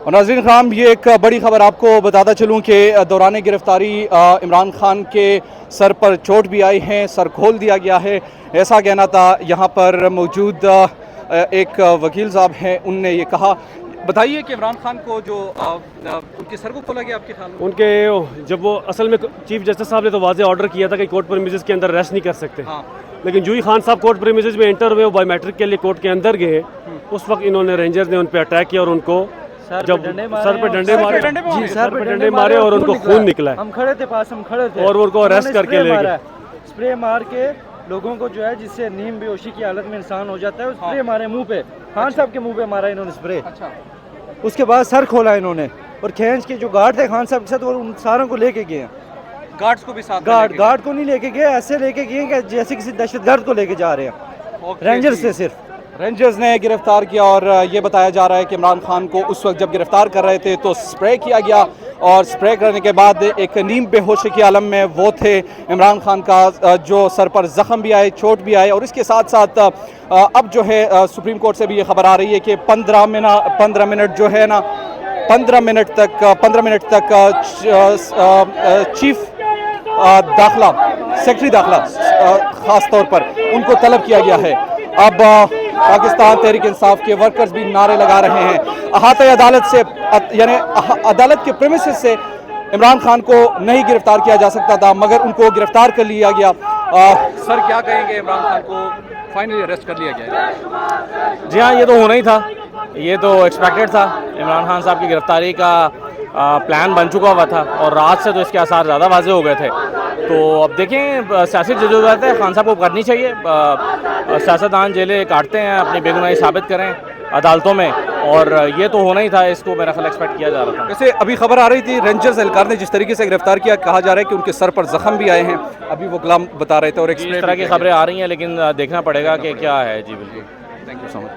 और नाज़रीन ख़ाम, ये एक बड़ी ख़बर आपको बताता चलूँ कि दौरान गिरफ़्तारी इमरान खान के सर पर चोट भी आई है, सर खोल दिया गया है, ऐसा कहना था यहाँ पर मौजूद एक वकील साहब हैं, उनने ये कहा। बताइए कि इमरान खान को जो उनके सर को खोला गया आपके ख्याल में? उनके जब वो असल में चीफ जस्टिस साहब ने तो वाज़ेह ऑर्डर किया था कि कोर्ट प्रीमिसेस के अंदर रेस्ट नहीं कर सकते। हाँ। लेकिन जूही खान साहब कोर्ट प्रीमिसेस में एंटर हुए, बायोमेट्रिक के लिए कोर्ट के अंदर गए, उस वक्त इन्होंने रेंजर्स ने उन पर अटैक किया और उनको जब सर पे डंडे मारे और उनको खून निकला है। हम खड़े थे पास, हम खड़े थे और उनको अरेस्ट करके ले गए। स्प्रे मार के लोगों को जो है, जिससे नीम बेहोशी की हालत में इंसान हो जाता है, स्प्रे मारे मुंह पे, खान साहब के मुंह पे मारा इन्होंने स्प्रे। अच्छा। उसके बाद सर खोला इन्होंने और खींच के जो गार्ड थे खान साहब के साथ, वो उन सारों को लेके गए। गार्ड्स को भी साथ गार्ड को नहीं लेके गए, ऐसे लेके गए कि जैसे किसी दहशतगर्द को लेके जा रहे हैं। रेंजर से सिर्फ रेंजर्स ने गिरफ्तार किया और ये बताया जा रहा है कि इमरान खान को उस वक्त जब गिरफ्तार कर रहे थे तो स्प्रे किया गया और स्प्रे करने के बाद एक नीम बेहोशी की आलम में वो थे। इमरान खान का जो सर पर जख्म भी आए, चोट भी आए और इसके साथ साथ अब जो है सुप्रीम कोर्ट से भी ये खबर आ रही है कि 15 मिनट जो है ना, 15 मिनट तक चीफ दाखिला, सेक्रेटरी दाखिला ख़ास तौर पर उनको तलब किया गया है। अब पाकिस्तान तहरीक इंसाफ के वर्कर्स भी नारे लगा रहे हैं। अहाते अदालत से, यानी अदालत के प्रेमिसेस से इमरान खान को नहीं गिरफ्तार किया जा सकता था, मगर उनको गिरफ्तार कर लिया गया। सर क्या कहेंगे, इमरान खान को फाइनली अरेस्ट कर लिया गया? जी हाँ, ये तो होना ही था, ये तो एक्सपेक्टेड था। इमरान खान साहब की गिरफ्तारी का प्लान बन चुका हुआ था और रात से तो इसके आसार ज़्यादा वाज़ेह हो गए थे। तो अब देखें, सियासी जदोजहद है, खान साहब को करनी चाहिए। सियासतदान जेलें काटते हैं, अपनी बेगुनाही साबित करें अदालतों में, और ये तो होना ही था, इसको मेरा ख्याल एक्सपेक्ट किया जा रहा था। वैसे अभी खबर आ रही थी, रेंजर्स एहलकार ने जिस तरीके से गिरफ्तार किया, कहा जा रहा है कि उनके सर पर जख्म भी आए हैं। अभी वो गुलाम बता रहे थे और इस तरह की खबरें आ रही हैं, लेकिन देखना पड़ेगा कि क्या है। जी बिल्कुल, थैंक यू सो मच।